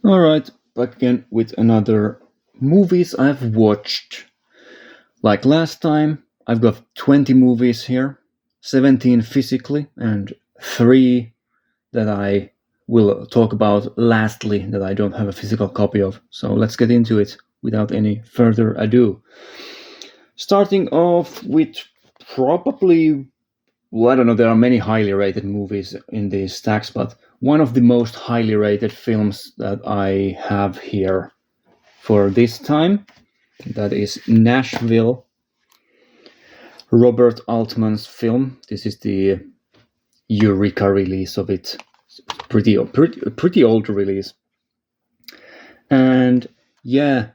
All right, back again with another movies I've watched. Like last time, I've got 20 movies here, 17 physically, and 3 that I will talk about lastly that I don't have a physical copy of. So let's get into it without any further ado. Starting off with probably, well, I don't know, there are many highly rated movies in these stacks, but one of the most highly rated films that I have here for this time, that is Nashville, Robert Altman's film. This is the Eureka release of it. Pretty old release. And yeah,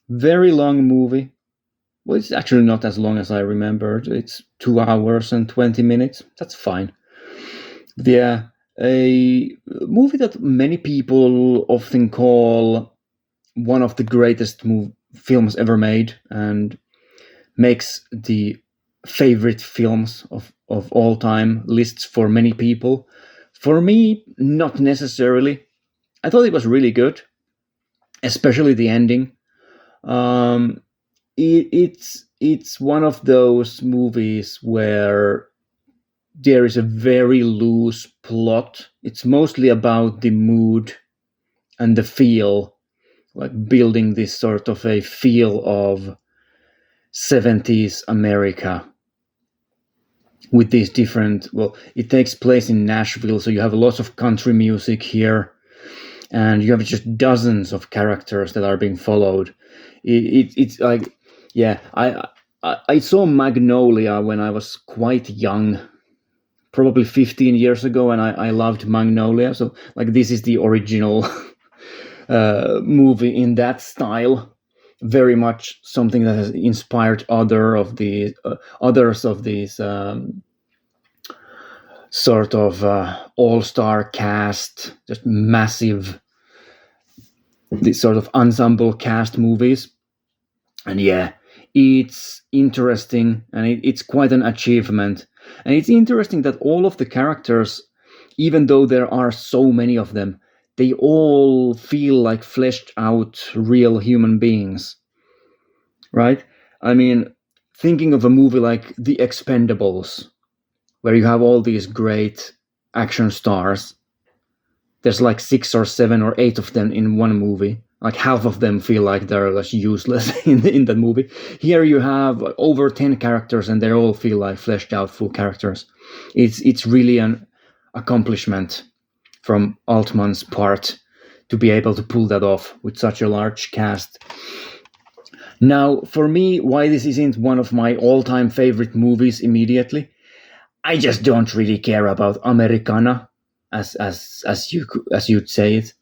very long movie. Well, it's actually not as long as I remembered. It's 2 hours and 20 minutes. That's fine. Yeah, a movie that many people often call one of the greatest films ever made and makes the favorite films of all time lists for many people. For me, not necessarily. I thought it was really good, especially the ending. It's one of those movies where there is a very loose plot. It's mostly about the mood and the feel, like building this sort of a feel of 70s America with these different, well, it takes place in Nashville, so you have lots of country music here, and you have just dozens of characters that are being followed. It's like, yeah, I saw Magnolia when I was quite young, probably 15 years ago, and I loved Magnolia. So like this is the original movie in that style. Very much something that has inspired others of these sort of all-star cast, just massive, these sort of ensemble cast movies. And yeah, it's interesting, and it's quite an achievement. And it's interesting that all of the characters, even though there are so many of them, they all feel like fleshed out real human beings, right? I mean, thinking of a movie like The Expendables, where you have all these great action stars, there's like 6 or 7 or 8 of them in one movie. Like half of them feel like they're like useless in that movie. Here you have over 10 characters, and they all feel like fleshed out full characters. It's really an accomplishment from Altman's part to be able to pull that off with such a large cast. Now, for me, why this isn't one of my all-time favorite movies immediately, I just don't really care about Americana, as you'd say it,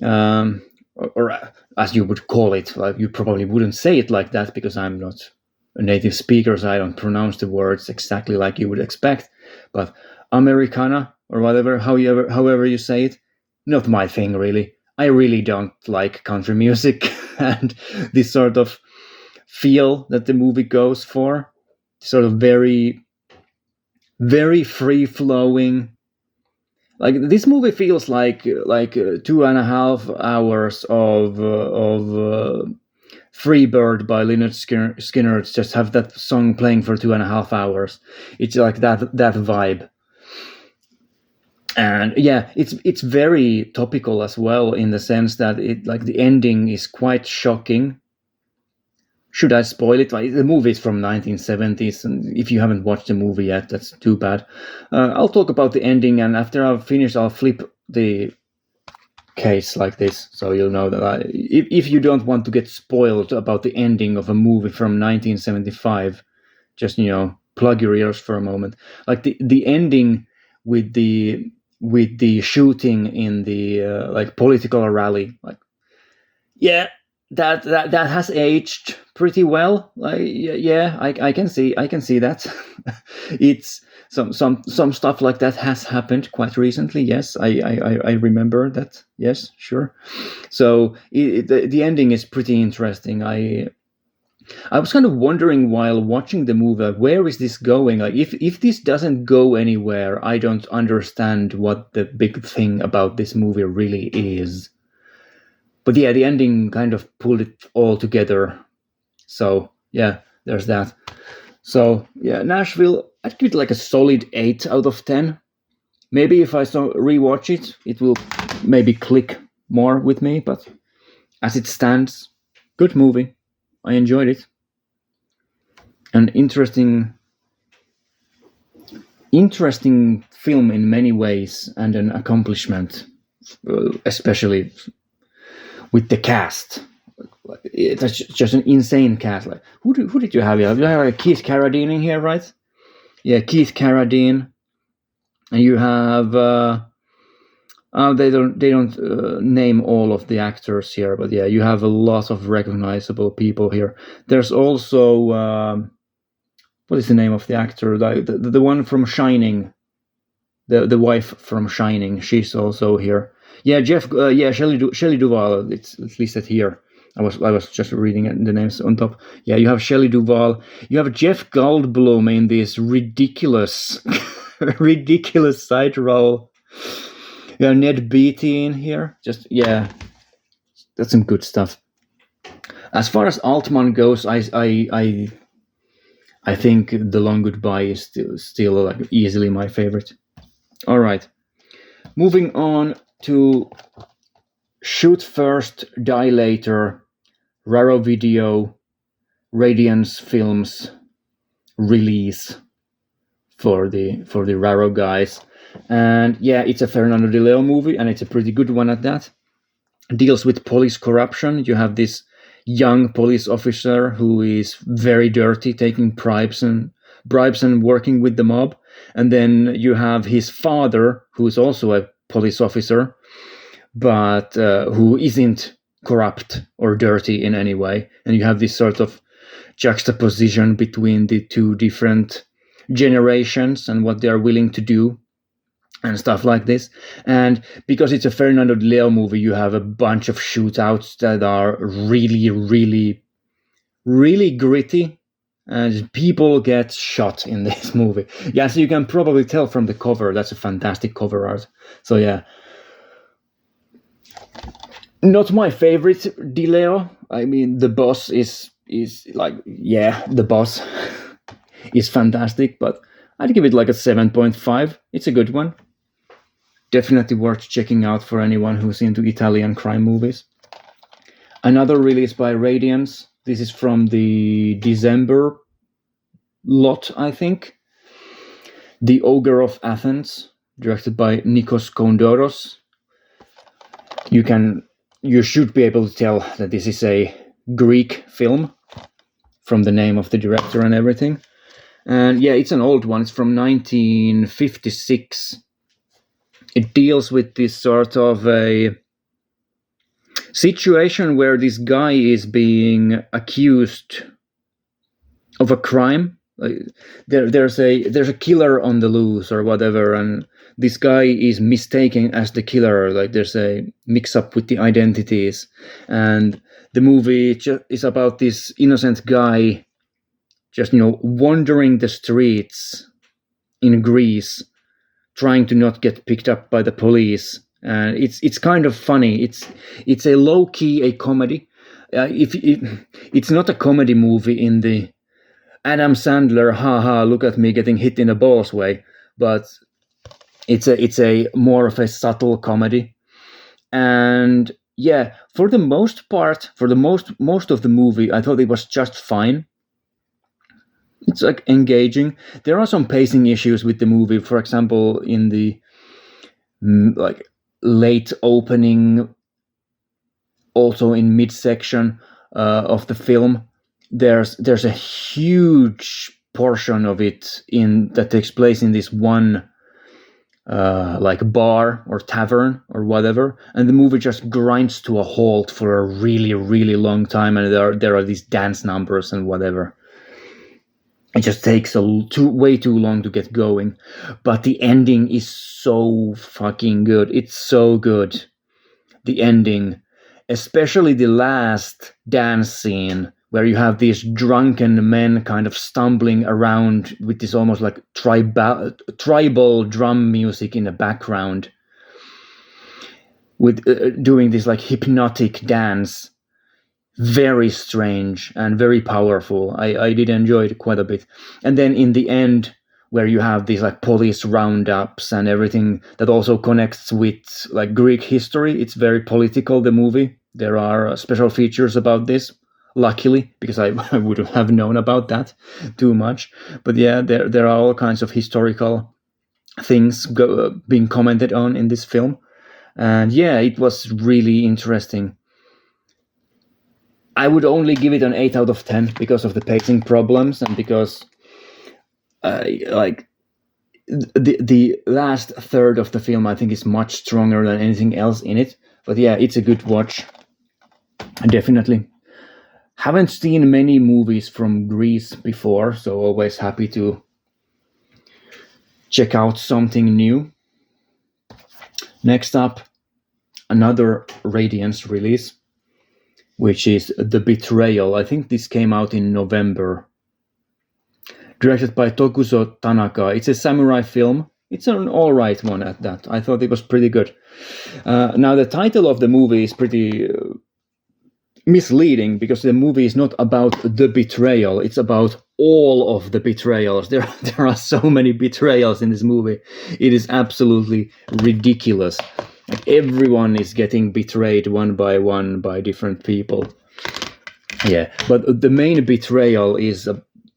or as you would call it. Like, you probably wouldn't say it like that because I'm not a native speaker, so I don't pronounce the words exactly like you would expect. But Americana, or whatever, however you say it, not my thing really. I really don't like country music and this sort of feel that the movie goes for. Sort of very, very free flowing. Like this movie feels like 2.5 hours of Free Bird by Lynyrd Skynyrd. Just have that song playing for 2.5 hours. It's like that vibe. And yeah, it's very topical as well, in the sense that it, like, the ending is quite shocking. Should I spoil it? Like, the movie is from 1970s, and if you haven't watched the movie yet, that's too bad. I'll talk about the ending, and after I've finished, I'll flip the case like this, so you'll know that if you don't want to get spoiled about the ending of a movie from 1975, just, plug your ears for a moment. Like the ending with the shooting in the like political rally, like, yeah, that has aged pretty well. Like, yeah, I can see that. It's some stuff like that has happened quite recently. Yes, I remember that. Yes, sure. So the ending is pretty interesting. I was kind of wondering while watching the movie, where is this going? Like, if this doesn't go anywhere, I don't understand what the big thing about this movie really is. But yeah, the ending kind of pulled it all together. So yeah, there's that. So yeah, Nashville, I'd give it like a solid 8 out of 10. Maybe if I rewatch it, it will maybe click more with me. But as it stands, good movie. I enjoyed it. An interesting film in many ways, and an accomplishment, especially with the cast. That's just an insane cast. Like, who did you have? You have Keith Carradine in here, right? Yeah, Keith Carradine, and you have. They don't name all of the actors here, but yeah, you have a lot of recognizable people here. There's also what is the name of the actor? The one from Shining, the wife from Shining. She's also here. Yeah, Shelley Duvall. It's listed here. I was just reading the names on top. Yeah, you have Shelley Duvall. You have Jeff Goldblum in this ridiculous side role. You have Ned Beatty in here. Just yeah, that's some good stuff. As far as Altman goes, I think The Long Goodbye is still like easily my favorite. All right, moving on to Shoot First, Die Later, Raro Video, Radiance Films release for the Raro guys. And yeah, it's a Fernando De Leo movie, and it's a pretty good one at that. It deals with police corruption. You have this young police officer who is very dirty, taking bribes and working with the mob. And then you have his father, who is also a police officer, but who isn't corrupt or dirty in any way. And you have this sort of juxtaposition between the two different generations and what they are willing to do and stuff like this. And because it's a Fernando De Leo movie, you have a bunch of shootouts that are really, really, really gritty, and people get shot in this movie. Yeah, so you can probably tell from the cover. That's a fantastic cover art. So yeah, not my favorite De Leo. I mean, The Boss is like, yeah, The Boss is fantastic, but I'd give it like a 7.5. It's a good one. Definitely worth checking out for anyone who's into Italian crime movies. Another release by Radiance. This is from the December lot, I think. The Ogre of Athens, directed by Nikos Kondoros. You should be able to tell that this is a Greek film from the name of the director and everything. And yeah, it's an old one. It's from 1956. It deals with this sort of a situation where this guy is being accused of a crime. Like, there's a killer on the loose or whatever, and this guy is mistaken as the killer. Like, there's a mix-up with the identities, and the movie is about this innocent guy just wandering the streets in Greece, trying to not get picked up by the police. And it's kind of funny. It's a low key a comedy. It's not a comedy movie in the Adam Sandler, haha, look at me getting hit in the balls way, but it's a more of a subtle comedy. And yeah, for the most part, for the most of the movie, I thought it was just fine. It's like engaging. There are some pacing issues with the movie. For example, in the like late opening, also in midsection of the film, there's a huge portion of it that takes place in this one like bar or tavern or whatever, and the movie just grinds to a halt for a really, really long time, and there are these dance numbers and whatever. It just takes way too long to get going, but the ending is so fucking good. It's so good. The ending, especially the last dance scene where you have these drunken men kind of stumbling around with this almost like tribal drum music in the background. with doing this like hypnotic dance. Very strange and very powerful. I did enjoy it quite a bit. And then in the end, where you have these like police roundups and everything that also connects with like Greek history, it's very political, the movie. There are special features about this, luckily, because I, I wouldn't have known about that too much. But yeah, there are all kinds of historical things being commented on in this film. And yeah, it was really interesting. I would only give it an 8 out of 10 because of the pacing problems and because like the last third of the film I think is much stronger than anything else in it. But yeah, it's a good watch. Definitely. Haven't seen many movies from Greece before, so always happy to check out something new. Next up, another Radiance release, which is The Betrayal. I think this came out in November. Directed by Tokuso Tanaka. It's a samurai film. It's an alright one at that. I thought it was pretty good. Now, the title of the movie is pretty misleading because the movie is not about the betrayal. It's about all of the betrayals. There are so many betrayals in this movie. It is absolutely ridiculous. Like everyone is getting betrayed one by different people. Yeah, but the main betrayal is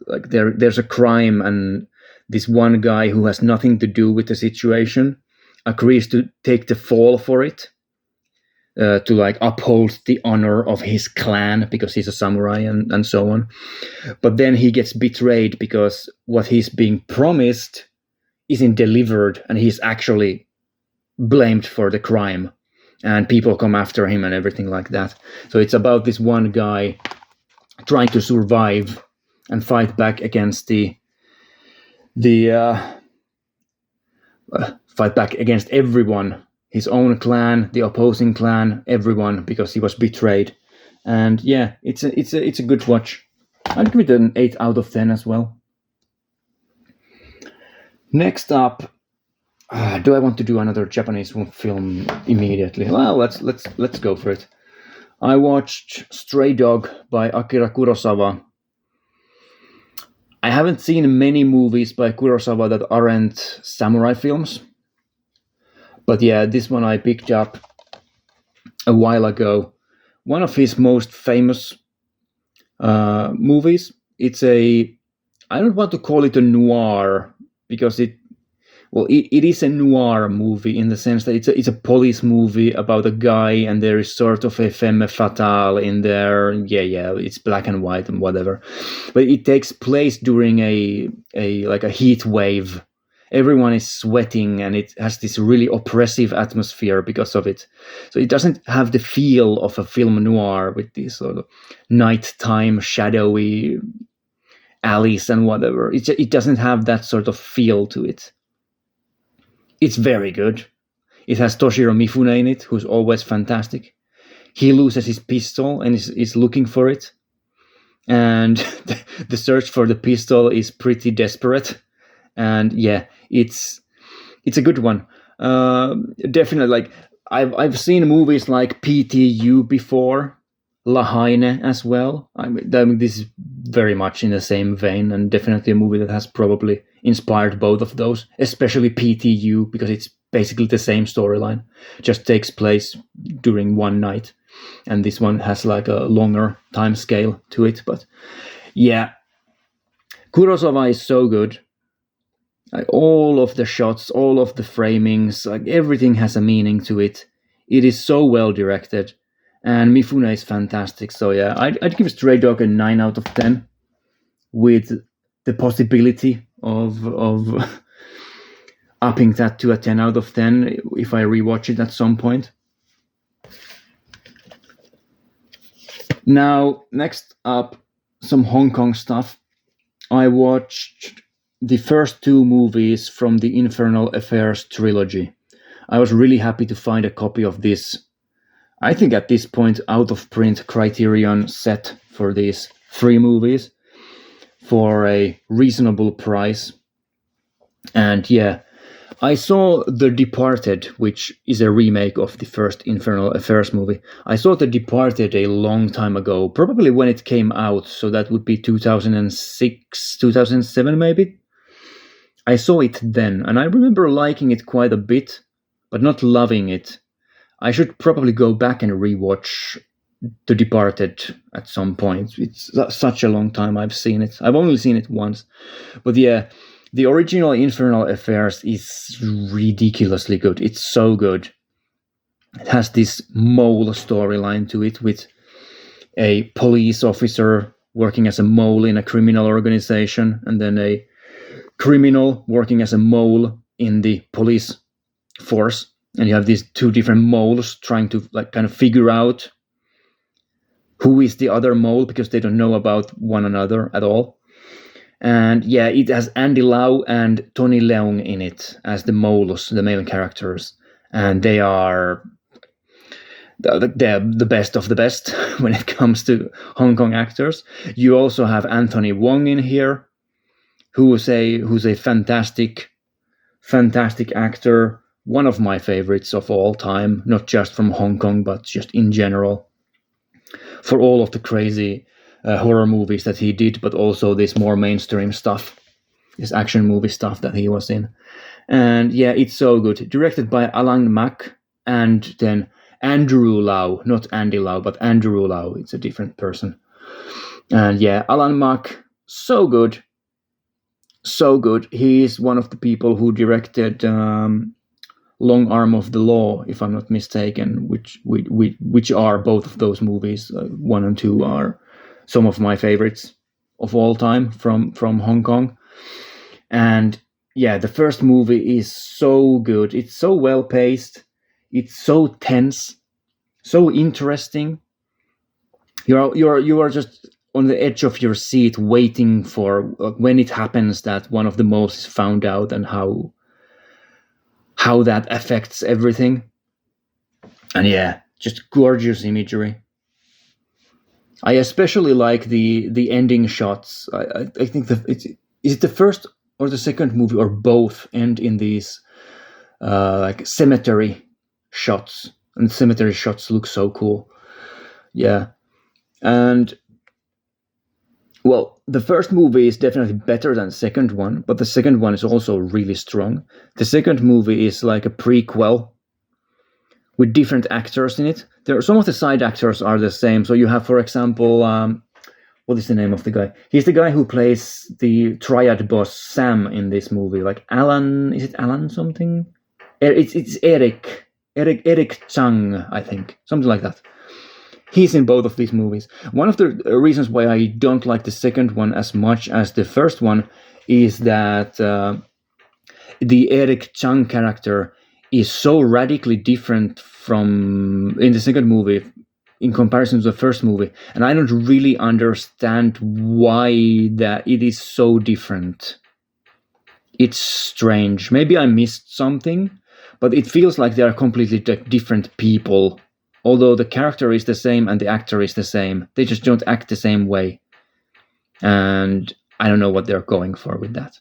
like there's a crime, and this one guy who has nothing to do with the situation agrees to take the fall for it, to like uphold the honor of his clan because he's a samurai and so on. But then he gets betrayed because what he's being promised isn't delivered, and he's actually blamed for the crime, and people come after him and everything like that. So it's about this one guy trying to survive and fight back against fight back against everyone, his own clan, the opposing clan, everyone, because he was betrayed. And yeah, it's a good watch. I'd give it an 8 out of 10 as well. Next up, do I want to do another Japanese film immediately? Well, let's go for it. I watched Stray Dog by Akira Kurosawa. I haven't seen many movies by Kurosawa that aren't samurai films. But yeah, this one I picked up a while ago. One of his most famous movies. I don't want to call it a noir because it is a noir movie in the sense that it's a police movie about a guy, and there is sort of a femme fatale in there. Yeah, it's black and white and whatever, but it takes place during a heat wave. Everyone is sweating, and it has this really oppressive atmosphere because of it. So it doesn't have the feel of a film noir with these sort of nighttime shadowy alleys and whatever. It doesn't have that sort of feel to it. It's very good. It has Toshiro Mifune in it, who's always fantastic. He loses his pistol and is looking for it. And the search for the pistol is pretty desperate. And yeah, it's a good one. Definitely, like I've seen movies like PTU before, Lahaine as well. I mean, this is very much in the same vein, and definitely a movie that has probably inspired both of those, especially PTU, because it's basically the same storyline, just takes place during one night, and this one has like a longer time scale to it. But yeah, Kurosawa is so good. Like all of the shots, all of the framings, like everything has a meaning to it. It is so well directed, and Mifune is fantastic. So yeah, I'd give Stray Dog a 9 out of 10, with the possibility of upping that to a 10 out of 10 if I rewatch it at some point. Now, next up, some Hong Kong stuff. I watched the first 2 movies from the Infernal Affairs trilogy. I was really happy to find a copy of this, I think at this point, out of print Criterion set for these 3 movies for a reasonable price. And yeah, I saw The Departed, which is a remake of the first Infernal Affairs movie. I saw The Departed a long time ago, probably when it came out, so that would be 2006, 2007 maybe. I saw it then, and I remember liking it quite a bit, but not loving it. I should probably go back and rewatch The Departed at some point. It's such a long time I've seen it. I've only seen it once. But yeah, the original Infernal Affairs is ridiculously good. It's so good. It has this mole storyline to it with a police officer working as a mole in a criminal organization, and then a criminal working as a mole in the police force. And you have these two different moles trying to like kind of figure out who is the other mole because they don't know about one another at all. And yeah, it has Andy Lau and Tony Leung in it as the moles, the male characters. And they are they're the best of the best when it comes to Hong Kong actors. You also have Anthony Wong in here, who's a fantastic actor. One of my favorites of all time, not just from Hong Kong, but just in general. For all of the crazy horror movies that he did, but also this more mainstream stuff, this action movie stuff that he was in. And yeah, it's so good. Directed by Alan Mak and then Andrew Lau, not Andy Lau, but Andrew Lau. It's a different person. And yeah, Alan Mak, so good. So good. He is one of the people who directed Long Arm of the Law, if I'm not mistaken, which are both of those movies. 1 and 2 are some of my favorites of all time from Hong Kong. And yeah, the first movie is so good. It's so well paced. It's so tense, so interesting. You are just on the edge of your seat, waiting for when it happens that one of the moles is found out and how that affects everything. And yeah, just gorgeous imagery. I especially like the ending shots. I think is it the first or the second movie or both end in these like cemetery shots, and cemetery shots look so cool. Yeah, and well, the first movie is definitely better than the second one, but the second one is also really strong. The second movie is like a prequel with different actors in it. There are some of the side actors are the same. So you have, for example, what is the name of the guy? He's the guy who plays the triad boss Sam in this movie. Like Alan, is it Alan something? It's Eric Chang, I think, something like that. He's in both of these movies. One of the reasons why I don't like the second one as much as the first one is that the Eric Chang character is so radically different from in the second movie in comparison to the first movie, and I don't really understand why that it is so different. It's strange. Maybe I missed something, but it feels like they are completely different people. Although the character is the same and the actor is the same, they just don't act the same way. And I don't know what they're going for with that.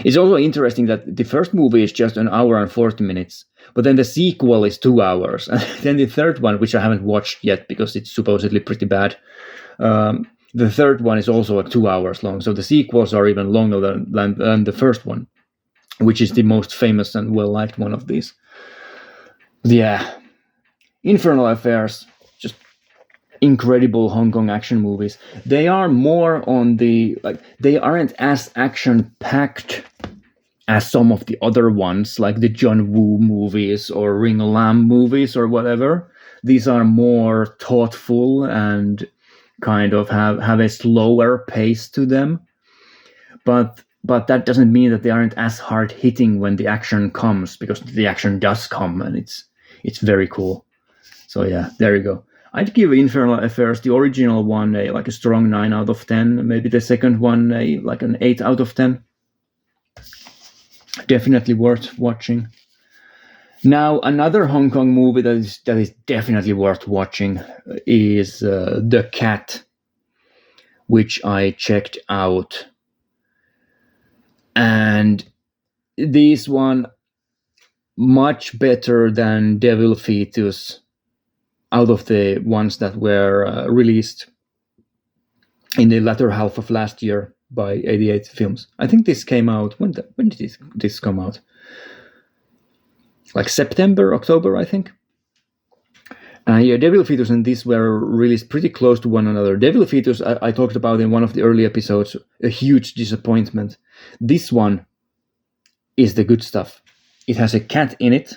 It's also interesting that the first movie is just 1 hour and 40 minutes, but then the sequel is 2 hours. And then the third one, which I haven't watched yet because it's supposedly pretty bad, the third one is also like 2 hours long. So the sequels are even longer than the first one, which is the most famous and well-liked one of these. Yeah. Infernal Affairs, just incredible Hong Kong action movies. They are more on the, like, they aren't as action-packed as some of the other ones, like the John Woo movies or Ring Lam movies or whatever. These are more thoughtful and kind of have a slower pace to them. But that doesn't mean that they aren't as hard-hitting when the action comes, because the action does come, and it's very cool. So yeah, there you go. I'd give Infernal Affairs, the original one, a strong 9 out of 10. Maybe the second one, an 8 out of 10. Definitely worth watching. Now, another Hong Kong movie that is definitely worth watching is The Cat, which I checked out. And this one much better than Devil Fetus out of the ones that were released in the latter half of last year by 88 Films. I think this came out, when did this come out? Like September, October, I think. Yeah, Devil Fetus and this were released pretty close to one another. Devil Fetus, I talked about in one of the early episodes, a huge disappointment. This one is the good stuff. It has a cat in it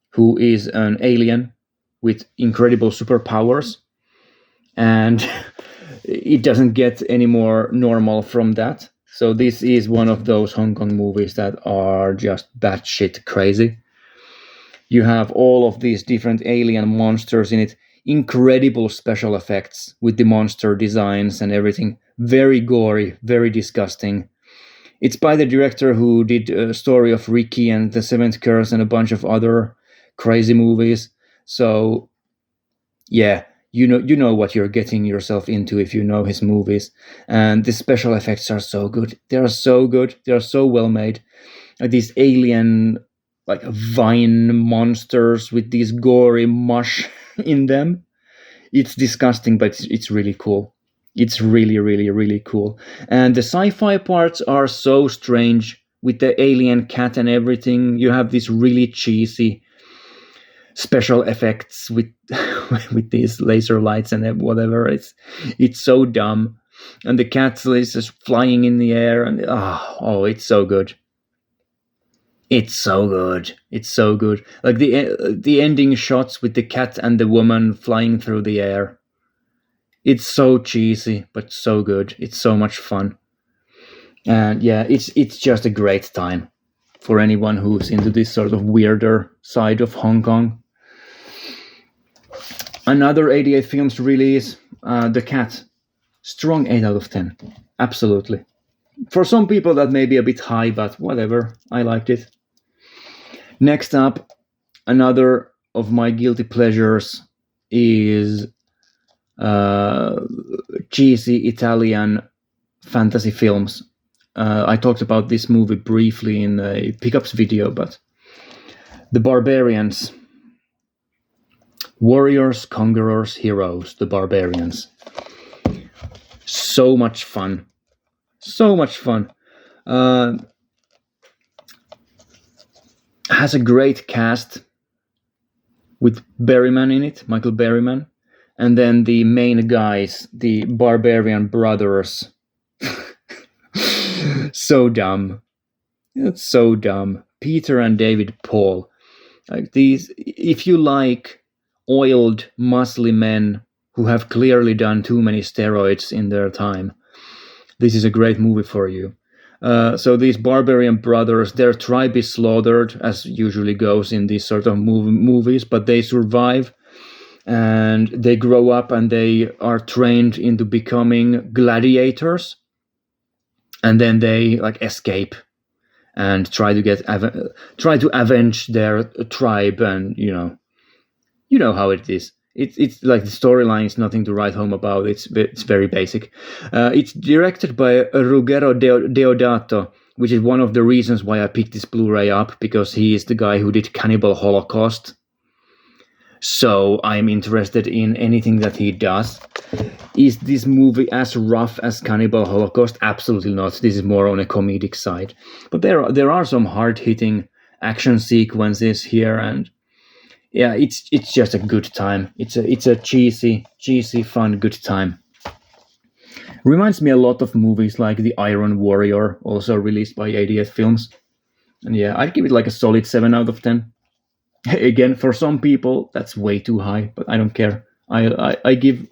who is an alien with incredible superpowers, and it doesn't get any more normal from that. So this is one of those Hong Kong movies that are just batshit crazy. You have all of these different alien monsters in it, incredible special effects with the monster designs and everything. Very gory, very disgusting. It's by the director who did a story of Ricky and the Seventh Curse and a bunch of other crazy movies. So, yeah, you know what you're getting yourself into if you know his movies. And the special effects are so good. They are so good. They are so well made. These alien, like vine monsters with these gory mush in them. It's disgusting, but it's really cool. It's really, really, really cool. And the sci-fi parts are so strange with the alien cat and everything. You have these really cheesy special effects with with these laser lights and whatever. It's so dumb. And the cat is just flying in the air, and oh, it's so good. It's so good. It's so good. Like the ending shots with the cat and the woman flying through the air. It's so cheesy, but so good. It's so much fun. And yeah, it's just a great time for anyone who's into this sort of weirder side of Hong Kong. Another 88 Films release, The Cat. Strong 8 out of 10. Absolutely. For some people that may be a bit high, but whatever. I liked it. Next up, another of my guilty pleasures is cheesy Italian fantasy films. I talked about this movie briefly in a pickups video, but The Barbarians. Warriors, conquerors, heroes, The Barbarians. So much fun. So much fun. Has a great cast with Berryman in it, Michael Berryman. And then the main guys, the Barbarian brothers. So dumb. It's so dumb. Peter and David Paul. Like these, if you like oiled, muscly men who have clearly done too many steroids in their time, this is a great movie for you. So these Barbarian brothers, their tribe is slaughtered, as usually goes in these sort of movies, but they survive. And they grow up and they are trained into becoming gladiators, and then they like escape and try to avenge their tribe. And you know how it is. It's like the storyline is nothing to write home about. It's very basic. It's directed by Ruggero Deodato, which is one of the reasons why I picked this Blu-ray up, because he is the guy who did Cannibal Holocaust. So I'm interested in anything that he does. Is this movie as rough as Cannibal Holocaust? Absolutely not. This is more on a comedic side. But there are some hard-hitting action sequences here, and yeah, it's just a good time. It's a cheesy, fun, good time. Reminds me a lot of movies like The Iron Warrior, also released by 88 Films. And yeah, I'd give it like a solid 7 out of 10. Again, for some people, that's way too high, but I don't care. I give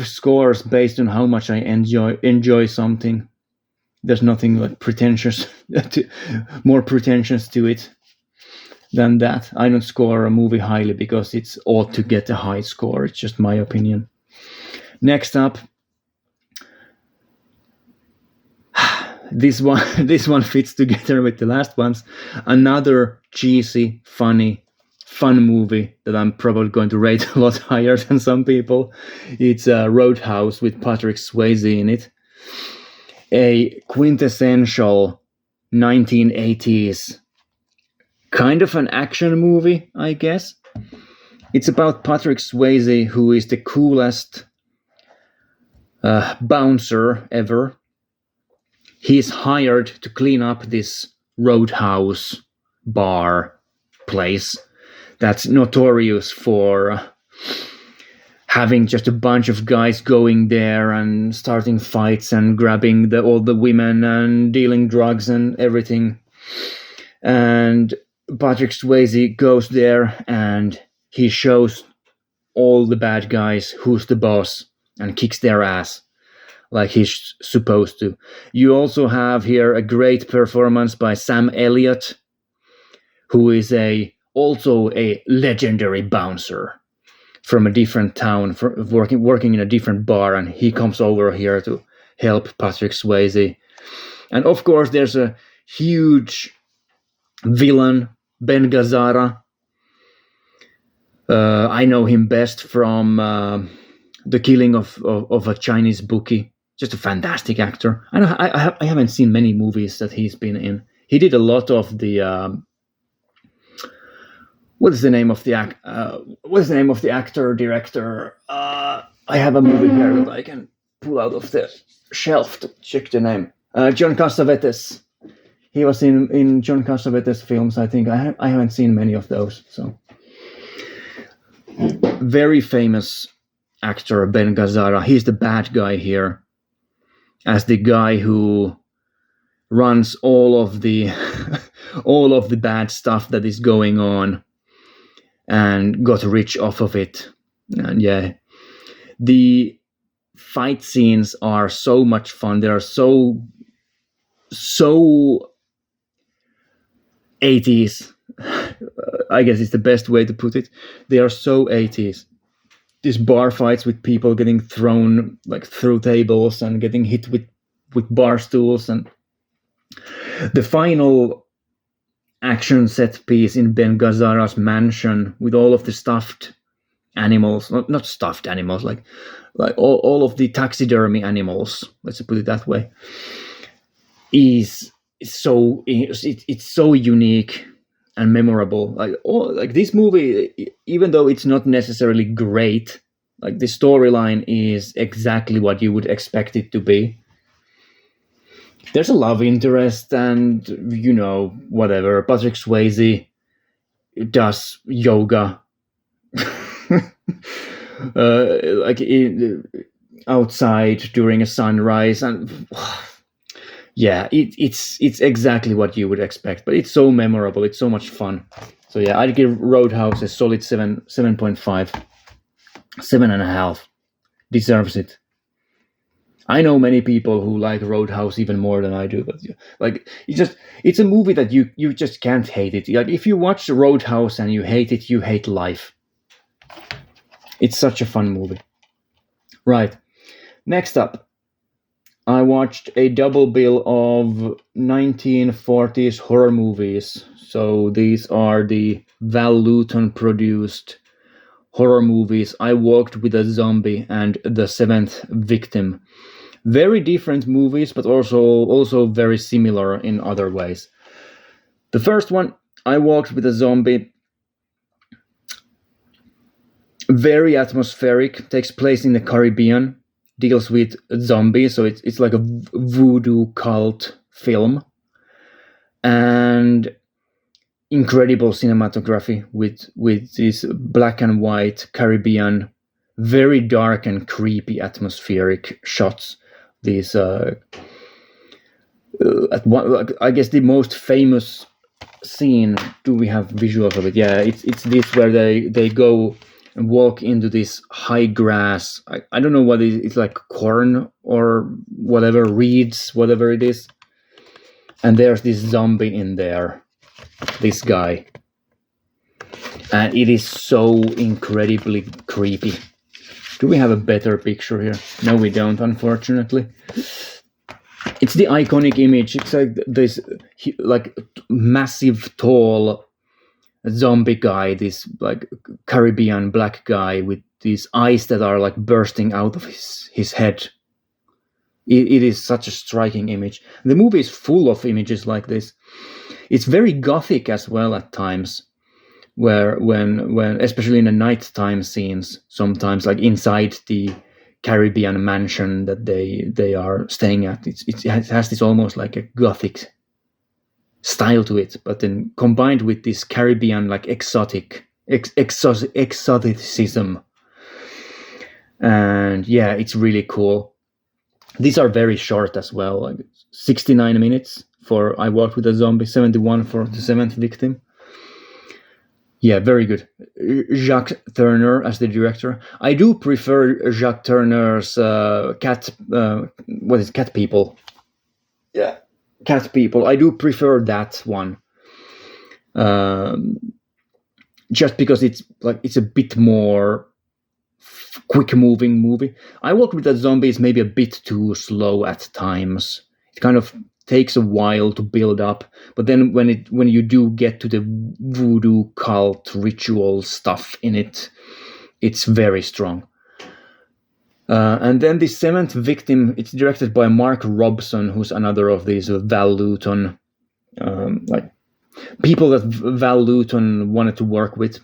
scores based on how much I enjoy something. There's nothing like pretentious, more pretentious to it than that. I don't score a movie highly because it's ought to get a high score. It's just my opinion. Next up, this one fits together with the last ones. Another cheesy, funny, fun movie that I'm probably going to rate a lot higher than some people. It's Roadhouse with Patrick Swayze in it. A quintessential 1980s kind of an action movie, I guess. It's about Patrick Swayze, who is the coolest bouncer ever. He's hired to clean up this roadhouse bar place that's notorious for having just a bunch of guys going there and starting fights and grabbing all the women and dealing drugs and everything. And Patrick Swayze goes there and he shows all the bad guys who's the boss and kicks their ass like he's supposed to. You also have here a great performance by Sam Elliott, who is also a legendary bouncer from a different town, working in a different bar, and he comes over here to help Patrick Swayze. And of course, there's a huge villain, Ben Gazzara. I know him best from The Killing of a Chinese Bookie. Just a fantastic actor. I haven't seen many movies that he's been in. He did a lot of the what is the name of the actor director? I have a movie here that I can pull out of the shelf to check the name. John Cassavetes. He was in John Cassavetes films. I think I haven't seen many of those. So very famous actor Ben Gazzara. He's the bad guy here, as the guy who runs all of the all of the bad stuff that is going on and got rich off of it. And yeah, the fight scenes are so much fun. They are so 80s. I guess it's the best way to put it. They are so 80s. These bar fights with people getting thrown like through tables and getting hit with bar stools, and the final action set piece in Ben Gazzara's mansion with all of the stuffed animals, not stuffed animals, like all of the taxidermy animals, let's put it that way, is so it's so unique and memorable. Like this movie, even though it's not necessarily great, like the storyline is exactly what you would expect it to be. There's a love interest and, whatever. Patrick Swayze does yoga outside during a sunrise, and yeah, it's exactly what you would expect, but it's so memorable. It's so much fun. So yeah, I'd give Roadhouse a solid 7.5, 7.5. Deserves it. I know many people who like Roadhouse even more than I do, but like it's a movie that you just can't hate it. Like if you watch Roadhouse and you hate it, you hate life. It's such a fun movie. Right. Next up, I watched a double bill of 1940s horror movies. So these are the Val Lewton produced horror movies I Walked with a Zombie and The Seventh Victim. Very different movies, but also very similar in other ways. The first one, I Walked with a Zombie, very atmospheric, takes place in the Caribbean, deals with zombies, so it's like a voodoo cult film, and incredible cinematography with this black and white Caribbean, very dark and creepy atmospheric shots. These I guess the most famous scene, do we have visuals of it? Yeah, it's this where they go and walk into this high grass. I don't know what it is. It's like corn or whatever, reeds, whatever it is, and there's this zombie in there, this guy, and it is so incredibly creepy. Do we have a better picture here? No, we don't, unfortunately. It's the iconic image. It's like this like massive, tall zombie guy, this like Caribbean black guy with these eyes that are like bursting out of his head. It is such a striking image. The movie is full of images like this. It's very gothic as well at times, where when especially in the nighttime scenes, sometimes like inside the Caribbean mansion that they are staying at, it has this almost like a gothic style to it, but then combined with this Caribbean like exoticism, and yeah, it's really cool. These are very short as well, like 69 minutes for I Walked with a Zombie, 71 for The Seventh Victim. Yeah, very good. Jacques Turner as the director. I do prefer Jacques Turner's Cat People? Yeah, Cat People. I do prefer that one. Just because it's a bit more quick moving movie. I Walk with a Zombie is maybe a bit too slow at times. It kind of takes a while to build up, but then when you do get to the voodoo cult ritual stuff in it, it's very strong. And then The Seventh Victim, it's directed by Mark Robson, who's another of these Val Lewton, like people that Val Lewton wanted to work with.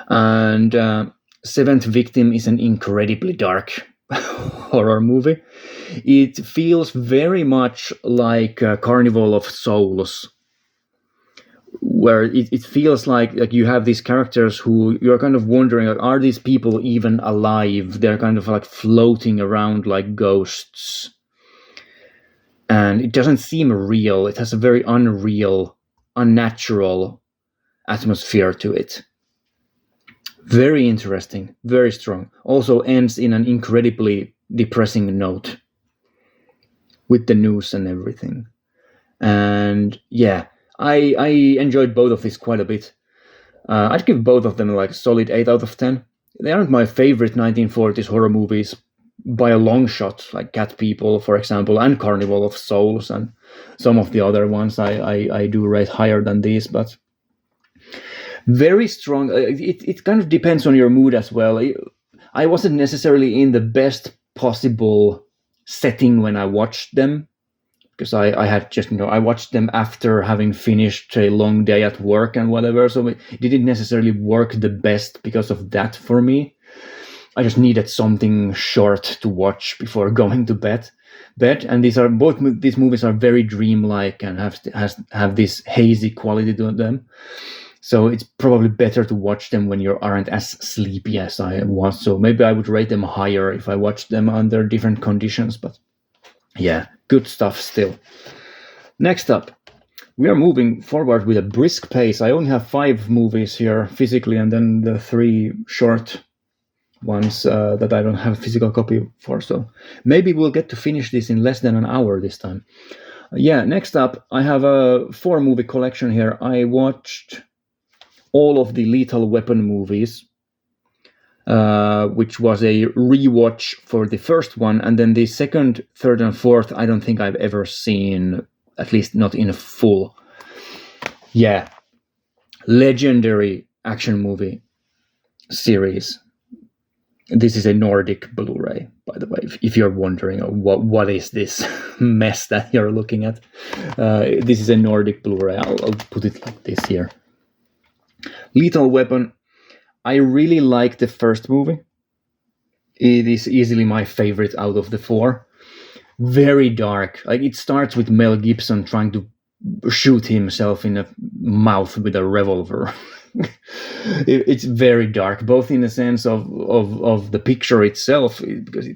And Seventh Victim is an incredibly dark horror movie. It feels very much like Carnival of Souls, where it feels like you have these characters who you're kind of wondering, like, are these people even alive? They're kind of like floating around like ghosts. And it doesn't seem real. It has a very unreal, unnatural atmosphere to it. Very interesting, very strong. Also ends in an incredibly depressing note with the news and everything. And yeah, I enjoyed both of these quite a bit. I'd give both of them like a solid 8 out of 10. They aren't my favorite 1940s horror movies by a long shot, like Cat People, for example, and Carnival of Souls, and some of the other ones I do rate higher than these, but very strong. It kind of depends on your mood as well. I wasn't necessarily in the best possible setting when I watched them, because I had just, I watched them after having finished a long day at work and whatever, so it didn't necessarily work the best because of that for me. I just needed something short to watch before going to bed. And these movies are very dreamlike and have this hazy quality to them. So it's probably better to watch them when you aren't as sleepy as I was. So maybe I would rate them higher if I watched them under different conditions. But yeah, good stuff still. Next up, we are moving forward with a brisk pace. I only have 5 movies here physically, and then the 3 short ones that I don't have a physical copy for. So maybe we'll get to finish this in less than an hour this time. Next up, I have a 4 movie collection here. I watched all of the Lethal Weapon movies, which was a rewatch for the first one, and then the second, third, and fourth I don't think I've ever seen, at least not in full. Yeah, legendary action movie series. This is a Nordic Blu-ray, by the way, if you're wondering what is this mess that you're looking at. This is a Nordic Blu-ray. I'll put it like this here. Lethal Weapon. I really like the first movie. It is easily my favorite out of the 4. Very dark. Like, it starts with Mel Gibson trying to shoot himself in the mouth with a revolver. It's very dark, both in the sense of the picture itself, because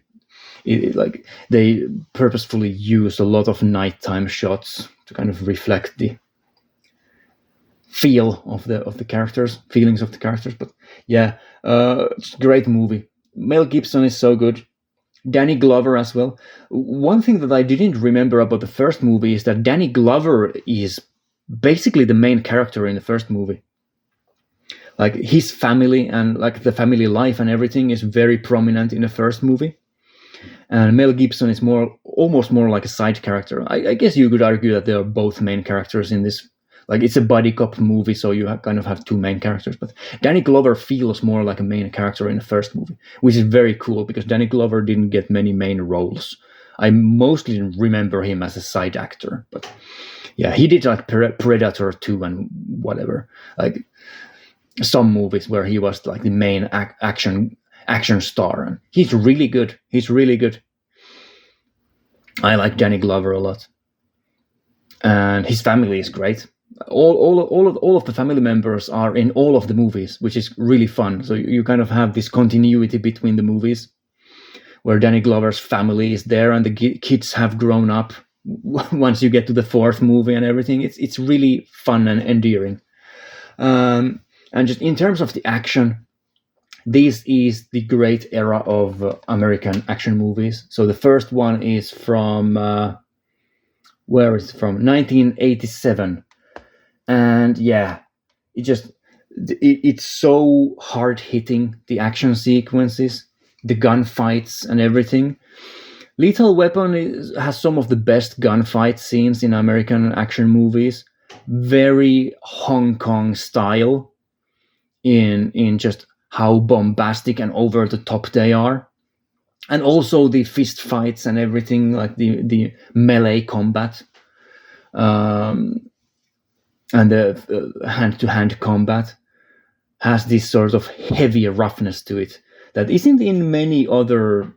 it like they purposefully use a lot of nighttime shots to kind of reflect the feel of the characters, feelings of the characters. But yeah, it's a great movie. Mel Gibson is so good. Danny Glover as well. One thing that I didn't remember about the first movie is that Danny Glover is basically the main character in the first movie. Like, his family and like the family life and everything is very prominent in the first movie. And Mel Gibson is almost more like a side character. I guess you could argue that they are both main characters in this. Like, it's a buddy cop movie, so you kind of have 2 main characters. But Danny Glover feels more like a main character in the first movie, which is very cool because Danny Glover didn't get many main roles I mostly remember him as a side actor, but yeah, he did like Predator 2 and whatever, like some movies where he was like the main action star, and he's really good. He's really good. I like Danny Glover a lot, and his family is great. All of the family members are in all of the movies, which is really fun. So you kind of have this continuity between the movies, where Danny Glover's family is there and the kids have grown up once you get to the fourth movie and everything. It's really fun and endearing. And just in terms of the action, this is the great era of American action movies. So the first one is from where is it from? 1987, and yeah, it's so hard hitting, the action sequences, the gunfights, and everything. Lethal Weapon has some of the best gunfight scenes in American action movies. Very Hong Kong style in just how bombastic and over the top they are, and also the fist fights and everything, like the melee combat, and the hand-to-hand combat has this sort of heavy roughness to it that isn't in many other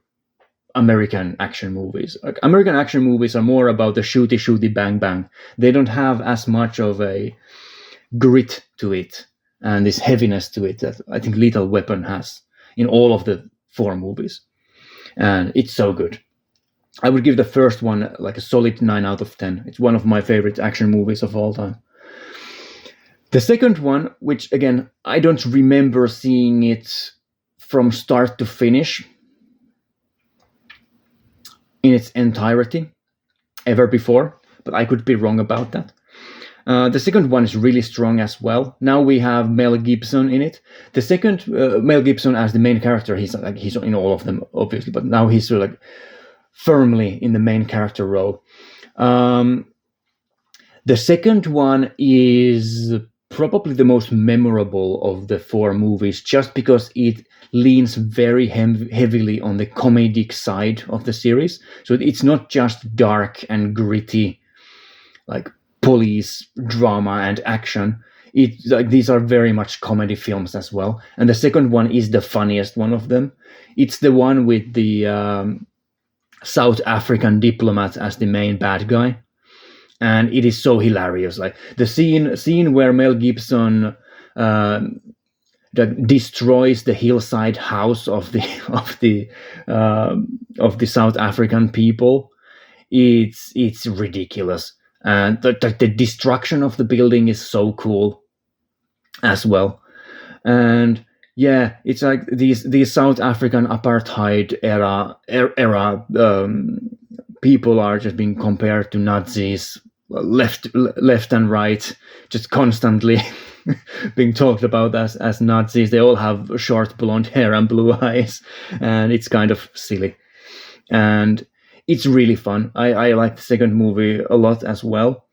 American action movies. Like, American action movies are more about the shooty bang bang. They don't have as much of a grit to it and this heaviness to it that I think Lethal Weapon has in all of the four movies, and it's so good. I would give the first one like a solid 9 out of 10. It's one of my favorite action movies of all time. The second one, which again, I don't remember seeing it from start to finish in its entirety ever before, but I could be wrong about that. The second one is really strong as well. Now we have Mel Gibson in it. The second, Mel Gibson as the main character, he's in all of them, obviously, but now he's sort of like firmly in the main character role. The second one is probably the most memorable of the four movies, just because it leans very heavily on the comedic side of the series. So it's not just dark and gritty, like police drama and action. These are very much comedy films as well. And the second one is the funniest one of them. It's the one with the South African diplomat as the main bad guy. And it is so hilarious. Like the scene where Mel Gibson destroys the hillside house of the South African people. It's ridiculous, and the destruction of the building is so cool as well. And yeah, it's like these South African apartheid era people are just being compared to Nazis left and right, just constantly being talked about as Nazis. They all have short blonde hair and blue eyes, and it's kind of silly. And it's really fun. I like the second movie a lot as well.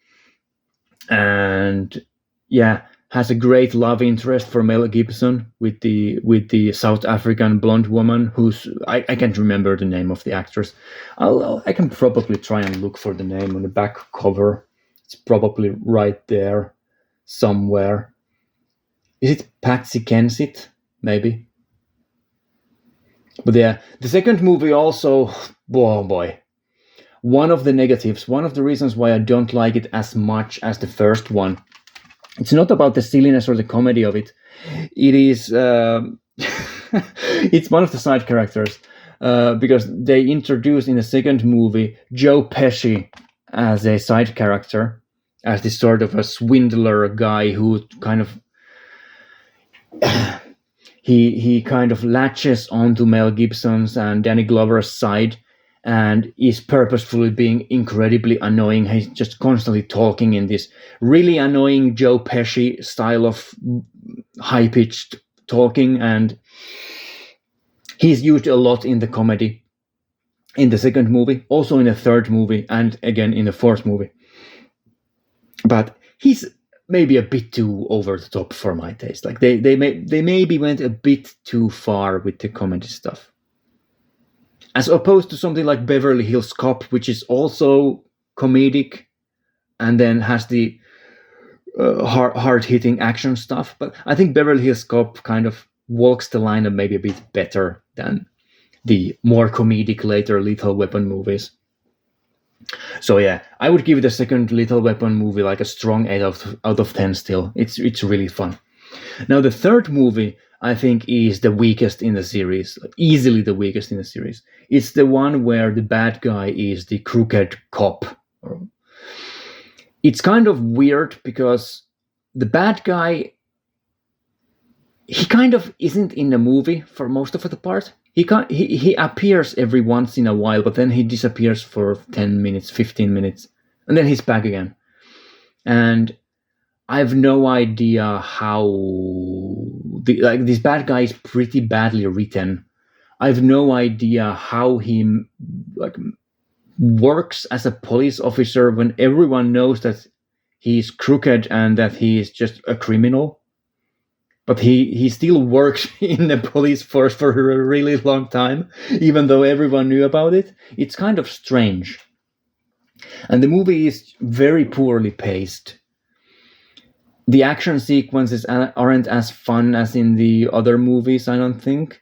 And yeah, has a great love interest for Mel Gibson with the South African blonde woman who's I can't remember the name of the actress. I can probably try and look for the name on the back cover. It's probably right there somewhere. Is it Patsy Kensit? Maybe. But yeah, the second movie also, oh boy. One of the negatives, one of the reasons why I don't like it as much as the first one, it's not about the silliness or the comedy of it. It is, it's one of the side characters, because they introduced in the second movie Joe Pesci as a side character, as this sort of a swindler guy who kind of he kind of latches onto Mel Gibson's and Danny Glover's side and is purposefully being incredibly annoying. He's just constantly talking in this really annoying Joe Pesci style of high-pitched talking, and he's used a lot in the comedy in the second movie, also in the third movie, and again in the fourth movie. But he's maybe a bit too over the top for my taste. Like they maybe went a bit too far with the comedy stuff. as opposed to something like Beverly Hills Cop, which is also comedic and then has the hard-hitting action stuff. But I think Beverly Hills Cop kind of walks the line maybe a bit better than the more comedic later Lethal Weapon movies. So yeah, I would give the second Lethal Weapon movie like a strong 8 out of 10 still. It's really fun. Now the third movie I think is the weakest in the series, easily the weakest in the series. It's the one where the bad guy is the crooked cop. It's kind of weird because the bad guy, he kind of isn't in the movie for most of the part. He appears every once in a while, but then he disappears for 10 minutes, 15 minutes, and then he's back again. And I have no idea how this bad guy is pretty badly written. I have no idea how he works as a police officer when everyone knows that he's crooked and that he is just a criminal. But he still works in the police force for a really long time, even though everyone knew about it. It's kind of strange. And the movie is very poorly paced. The action sequences aren't as fun as in the other movies, I don't think.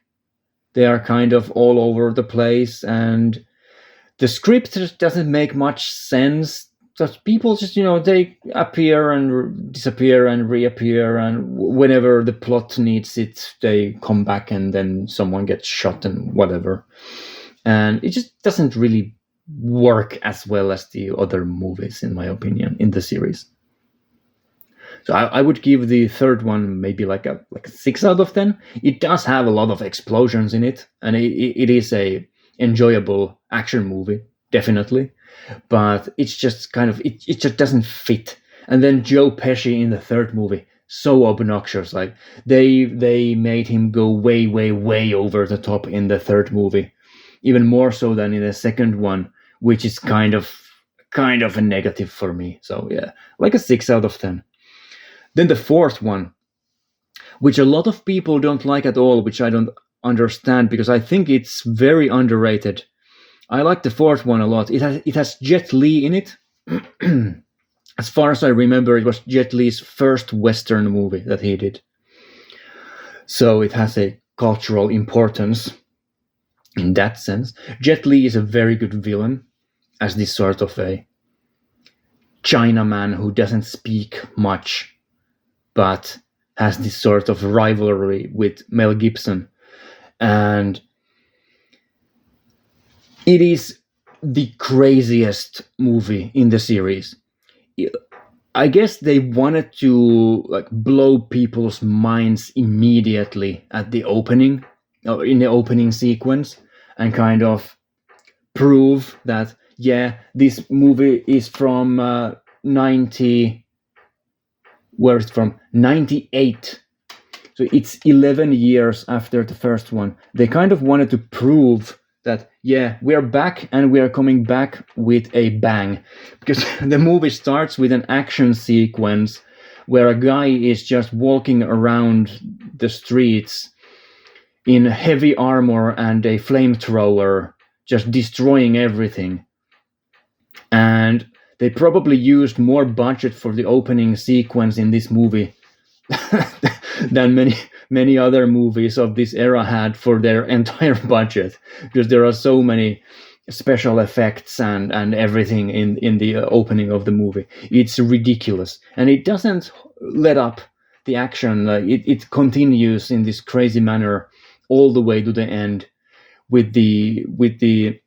They are kind of all over the place, and the script just doesn't make much sense. Just people just, they appear and disappear and reappear, and whenever the plot needs it, they come back and then someone gets shot and whatever. And it just doesn't really work as well as the other movies, in my opinion, in the series. So I would give the third one maybe like a 6 out of 10. It does have a lot of explosions in it, and it is a enjoyable action movie, definitely. But it's just kind of, it just doesn't fit. And then Joe Pesci in the third movie, so obnoxious. Like they made him go way, way, way over the top in the third movie, even more so than in the second one, which is kind of a negative for me. So yeah, like a 6 out of 10. Then the fourth one, which a lot of people don't like at all, which I don't understand because I think it's very underrated. I like the fourth one a lot. It has Jet Li in it. As far as I remember, it was Jet Li's first Western movie that he did. So it has a cultural importance in that sense. Jet Li is a very good villain as this sort of a Chinaman who doesn't speak much, but has this sort of rivalry with Mel Gibson. And it is the craziest movie in the series. I guess they wanted to blow people's minds immediately at the opening, or in the opening sequence, and kind of prove that, yeah, this movie is from 98. So it's 11 years after the first one. They kind of wanted to prove that, yeah, we're back and we are coming back with a bang. Because the movie starts with an action sequence where a guy is just walking around the streets in heavy armor and a flamethrower, just destroying everything. And they probably used more budget for the opening sequence in this movie than many other movies of this era had for their entire budget, because there are so many special effects and everything in the opening of the movie. It's ridiculous, and it doesn't let up the action. It continues in this crazy manner all the way to the end, with the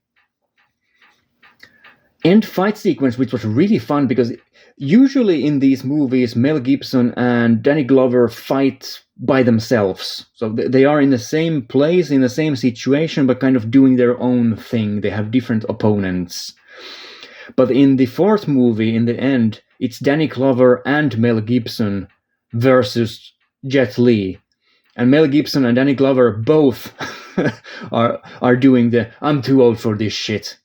end fight sequence, which was really fun, because usually in these movies Mel Gibson and Danny Glover fight by themselves. So they are in the same place, in the same situation, but kind of doing their own thing. They have different opponents. But in the fourth movie, in the end, it's Danny Glover and Mel Gibson versus Jet Li. And Mel Gibson and Danny Glover both are doing the "I'm too old for this shit"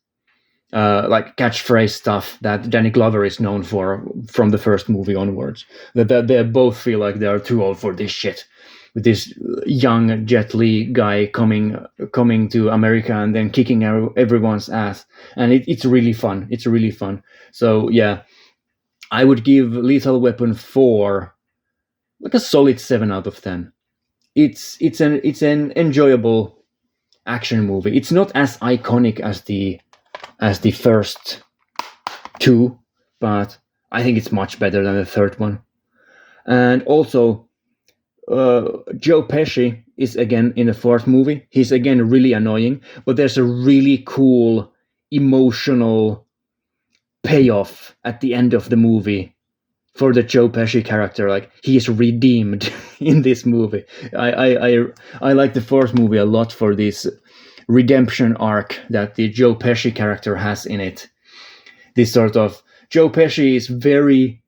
catchphrase stuff that Danny Glover is known for from the first movie onwards. That they both feel like they are too old for this shit. with this young Jet Li guy coming to America and then kicking everyone's ass, and it's really fun. It's really fun. So yeah, I would give Lethal Weapon 4 like a solid 7 out of 10. It's an enjoyable action movie. It's not as iconic as the first two, but I think it's much better than the third one. And also, Joe Pesci is again in the fourth movie. He's again really annoying, but there's a really cool emotional payoff at the end of the movie for the Joe Pesci character. Like, he is redeemed in this movie. I like the fourth movie a lot for this redemption arc that the Joe Pesci character has in it. This sort of Joe Pesci is very,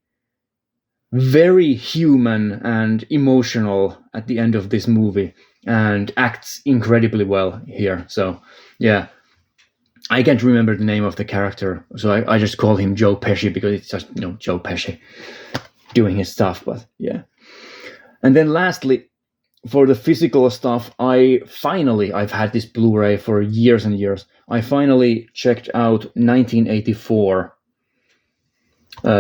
very human and emotional at the end of this movie and acts incredibly well here. So yeah, I can't remember the name of the character, so I just call him Joe Pesci because it's just, Joe Pesci doing his stuff. But yeah. And then lastly, for the physical stuff, I've had this Blu-ray for years and years. I finally checked out 1984.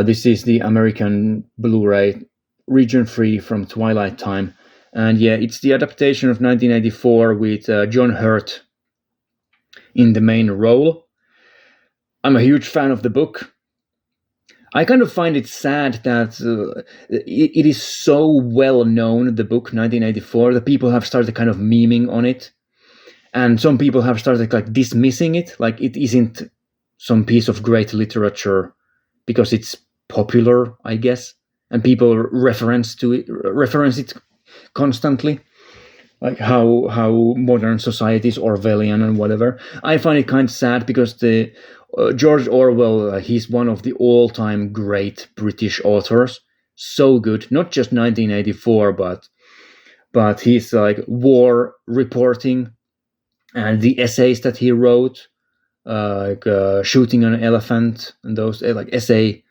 This is the American Blu-ray, region-free from Twilight Time. And yeah, it's the adaptation of 1984 with John Hurt in the main role. I'm a huge fan of the book. I kind of find it sad that it is so well known, the book 1984, that people have started kind of memeing on it. And some people have started like dismissing it, like it isn't some piece of great literature because it's popular, I guess. And people reference it constantly. Like how modern society is Orwellian and whatever. I find it kind of sad because the George Orwell, he's one of the all-time great British authors. So good, not just 1984, but his like war reporting and the essays that he wrote, shooting an elephant and those like essay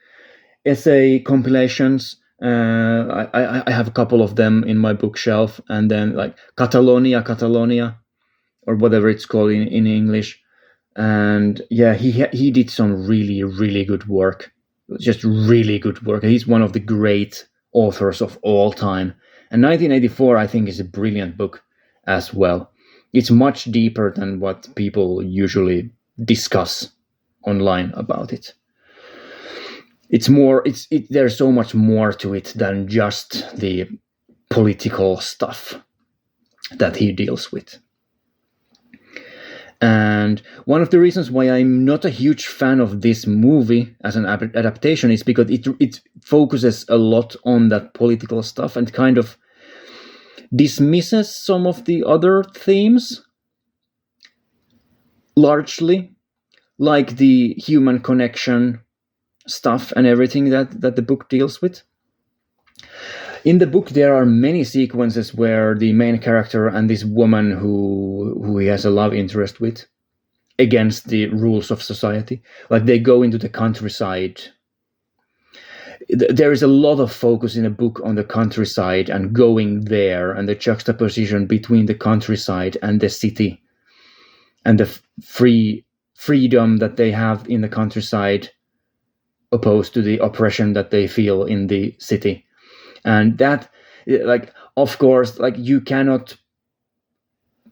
compilations. I have a couple of them in my bookshelf, and then like Catalonia, or whatever it's called in English. And yeah, he did some really, really good work, just really good work. He's one of the great authors of all time. And 1984, I think, is a brilliant book as well. It's much deeper than what people usually discuss online about it. There's so much more to it than just the political stuff that he deals with. And one of the reasons why I'm not a huge fan of this movie as an adaptation is because it focuses a lot on that political stuff and kind of dismisses some of the other themes, largely, like the human connection stuff and everything that the book deals with. In the book, there are many sequences where the main character and this woman who he has a love interest with, against the rules of society, like they go into the countryside. There is a lot of focus in the book on the countryside and going there, and the juxtaposition between the countryside and the city, and the freedom that they have in the countryside opposed to the oppression that they feel in the city. And that, like, of course, like, you cannot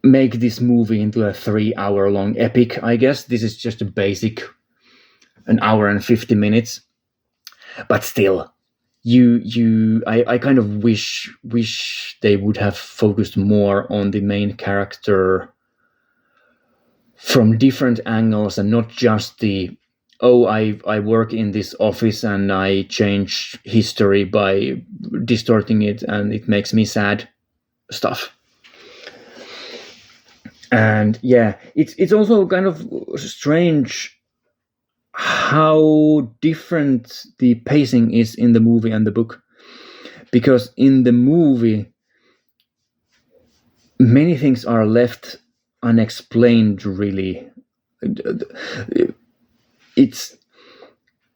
make this movie into a 3-hour long epic, I guess. This is just a basic 1 hour and 50 minutes. But still, I kind of wish they would have focused more on the main character from different angles, and not just the, I work in this office and I change history by distorting it and it makes me sad stuff. And yeah, it's also kind of strange how different the pacing is in the movie and the book. Because in the movie, many things are left unexplained, really. It's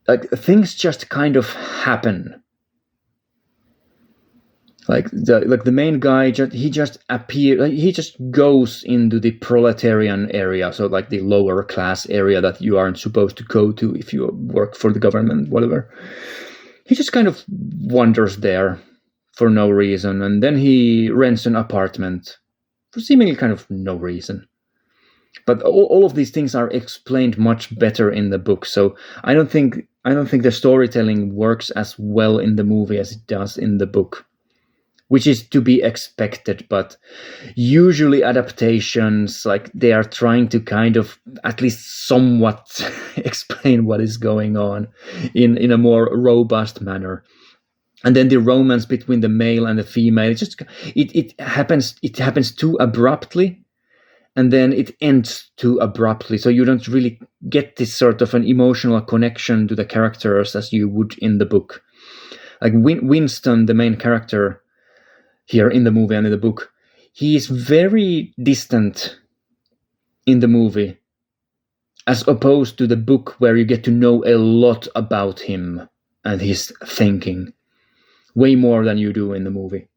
like things just kind of happen. Like the main guy, he just appear, like, he just goes into the proletarian area, so like the lower class area that you aren't supposed to go to if you work for the government, whatever. He just kind of wanders there for no reason, and then he rents an apartment for seemingly kind of no reason. But all of these things are explained much better in the book, so I don't think the storytelling works as well in the movie as it does in the book, which is to be expected. But usually adaptations, like, they are trying to kind of at least somewhat explain what is going on in a more robust manner. And then the romance between the male and the female, it happens too abruptly, and then it ends too abruptly, so you don't really get this sort of an emotional connection to the characters as you would in the book. Like Winston, the main character here in the movie and in the book, he is very distant in the movie, as opposed to the book, where you get to know a lot about him and his thinking, way more than you do in the movie.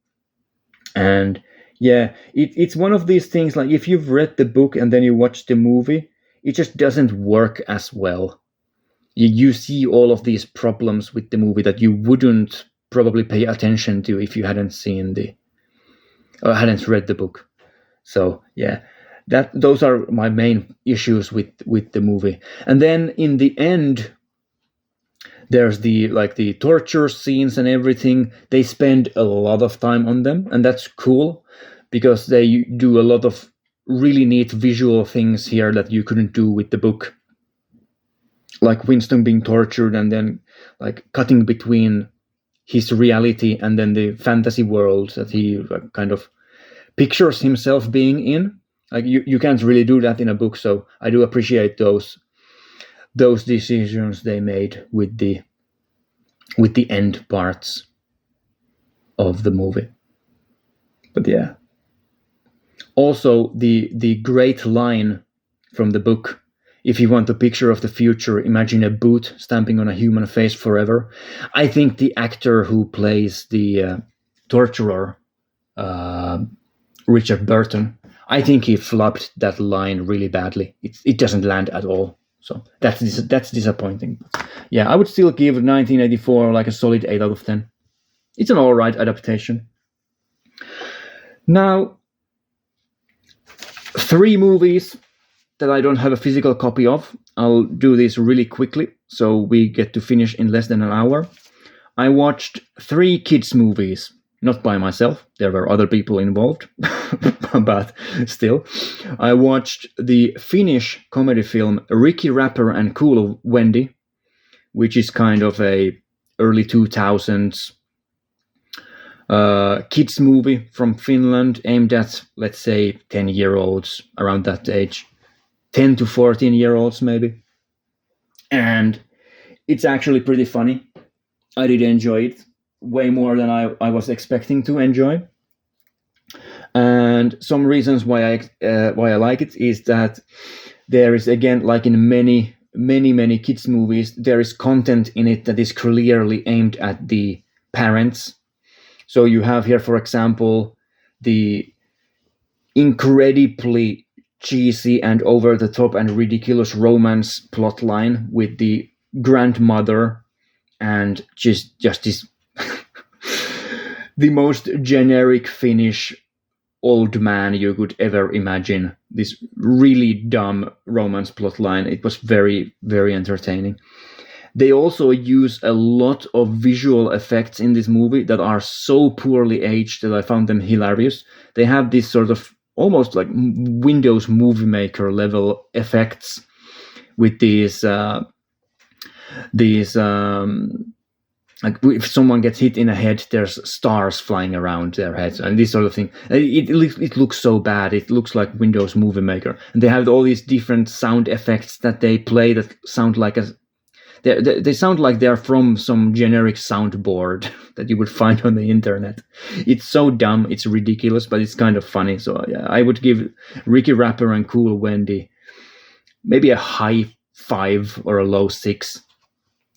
And yeah, it's one of these things, like, if you've read the book and then you watch the movie, it just doesn't work as well. You see all of these problems with the movie that you wouldn't probably pay attention to if you hadn't read the book. So yeah, those are my main issues with the movie. And then in the end, there's the torture scenes and everything. They spend a lot of time on them, and that's cool, because they do a lot of really neat visual things here that you couldn't do with the book. Like Winston being tortured, and then like cutting between his reality and then the fantasy world that he kind of pictures himself being in. Like you can't really do that in a book, so I do appreciate those decisions they made with the end parts of the movie. But yeah, also the great line from the book, if you want a picture of the future, imagine a boot stamping on a human face forever. I think the actor who plays the torturer, Richard Burton, I think he flubbed that line really badly. It doesn't land at all. So that's disappointing. Yeah, I would still give 1984 like a solid 8 out of 10. It's an alright adaptation. Now, 3 movies that I don't have a physical copy of. I'll do this really quickly, so we get to finish in less than an hour. I watched 3 kids movies, not by myself. There were other people involved, but still. I watched the Finnish comedy film Ricky Rapper and Cool Wendy, which is kind of a early 2000s kids movie from Finland, aimed at, let's say, 10-year-olds, around that age. 10 to 14-year-olds maybe. And it's actually pretty funny. I did enjoy it way more than I was expecting to enjoy. And some reasons why I like it is that there is, again, like in many kids movies, there is content in it that is clearly aimed at the parents. So you have here, for example, the incredibly cheesy and over the top and ridiculous romance plotline with the grandmother, and just this the most generic Finnish old man you could ever imagine. This really dumb romance plotline. It was very, very entertaining. They also use a lot of visual effects in this movie that are so poorly aged that I found them hilarious. They have this sort of almost like Windows Movie Maker level effects with these like if someone gets hit in the head, there's stars flying around their heads and this sort of thing. It looks so bad. It looks like Windows Movie Maker. And they have all these different sound effects that they play that sound like they sound like they're from some generic soundboard that you would find on the internet. It's so dumb, it's ridiculous, but it's kind of funny. So yeah, I would give Ricky Rapper and Cool Wendy maybe a high 5 or a low 6.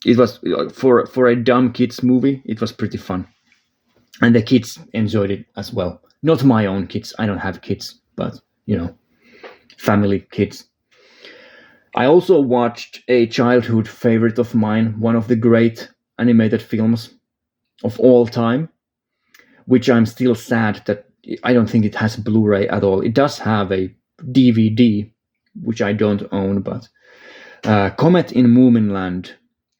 It was for a dumb kids movie. It was pretty fun. and the kids enjoyed it as well. Not my own kids. I don't have kids, but family kids. I also watched a childhood favorite of mine, one of the great animated films of all time, which I'm still sad that I don't think it has Blu-ray at all. It does have a DVD, which I don't own, but Comet in Moominland,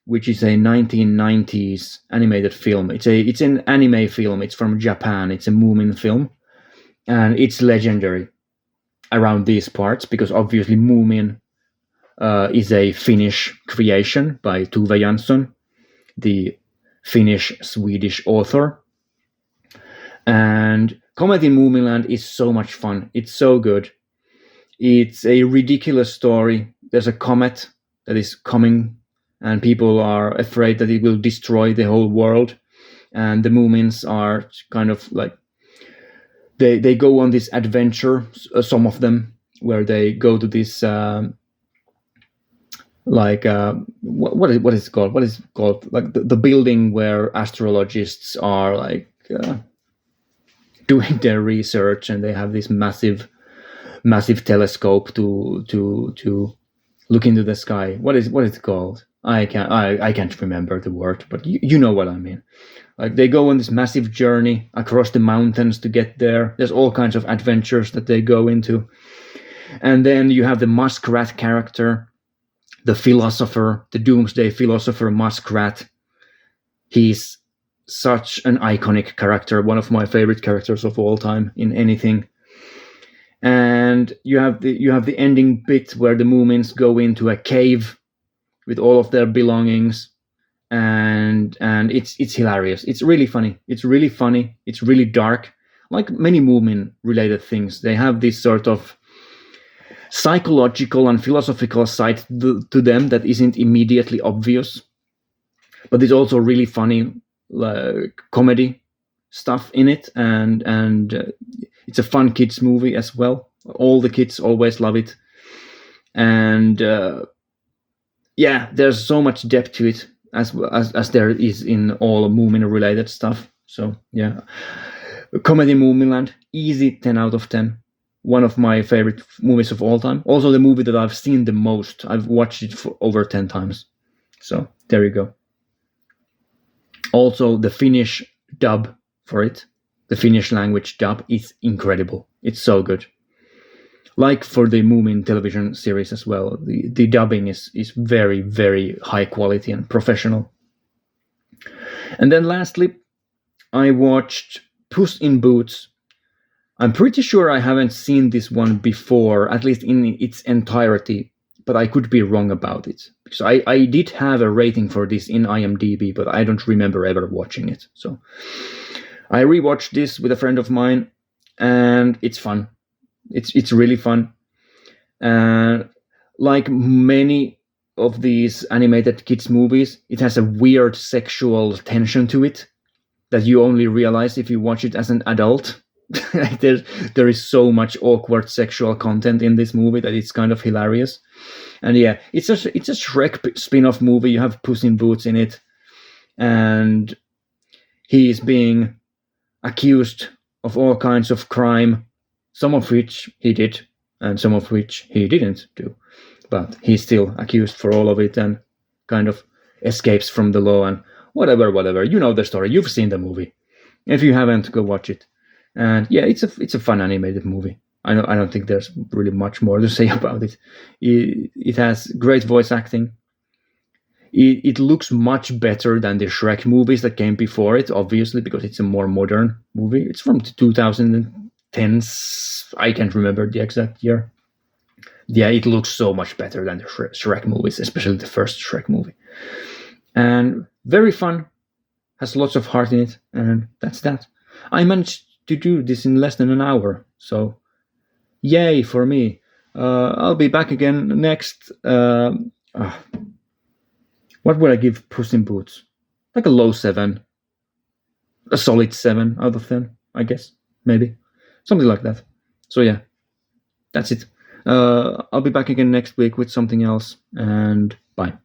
which is a 1990s animated film. It's an anime film. It's from Japan. It's a Moomin film, and it's legendary around these parts because obviously Moomin is a Finnish creation by Tove Jansson, the Finnish-Swedish author. And Comet in Moominland is so much fun. It's so good. It's a ridiculous story. There's a comet that is coming, and people are afraid that it will destroy the whole world. And the Moomins are kind of like, they go on this adventure, some of them, where they go to this what is it called? What is it called? Like the building where astrologists are like doing their research, and they have this massive telescope to look into the sky. What is it called? I can't remember the word, but you know what I mean. Like they go on this massive journey across the mountains to get there. There's all kinds of adventures that they go into, and then you have the muskrat character, the philosopher, the doomsday philosopher Muskrat. He's such an iconic character, one of my favorite characters of all time in anything. And you have the ending bit where the Moomins go into a cave with all of their belongings, and it's hilarious. It's really funny. It's really dark. Like many Moomin related things, they have this sort of psychological and philosophical side to them that isn't immediately obvious, but there's also really funny comedy stuff in it, and it's a fun kids movie as well. All the kids always love it, and there's so much depth to it as there is in all Moomin related stuff. So yeah, Comedy Moominland, easy 10 out of 10. One of my favorite movies of all time. Also the movie that I've seen the most. I've watched it for over 10 times. So there you go. Also the Finnish dub for it, the Finnish language dub, is incredible. It's so good. Like for the Moomin television series as well, the dubbing is very, very high quality and professional. And then lastly, I watched Puss in Boots. I'm pretty sure I haven't seen this one before, at least in its entirety, but I could be wrong about it. Because I did have a rating for this in IMDb, but I don't remember ever watching it. So I rewatched this with a friend of mine, and it's fun. It's really fun. And like many of these animated kids movies, it has a weird sexual tension to it that you only realize if you watch it as an adult. There is so much awkward sexual content in this movie that it's kind of hilarious. And yeah, it's a Shrek spin-off movie. You have Puss in Boots in it, and he is being accused of all kinds of crime, some of which he did and some of which he didn't do, but he's still accused for all of it and kind of escapes from the law and whatever. You know the story. You've seen the movie. If you haven't, go watch it. And yeah, it's a fun animated movie. I don't think there's really much more to say about it. It has great voice acting. It looks much better than the Shrek movies that came before it, obviously, because it's a more modern movie. It's from the 2010s. I can't remember the exact year. Yeah, it looks so much better than the Shrek movies, especially the first Shrek movie. And very fun. Has lots of heart in it. And that's that. I managed to do this in less than an hour, so yay for me. I'll be back again next. What would I give Puss in Boots? Like a low 7, a solid 7 out of 10, I guess, maybe something like that. So yeah, that's it. I'll be back again next week with something else, and bye.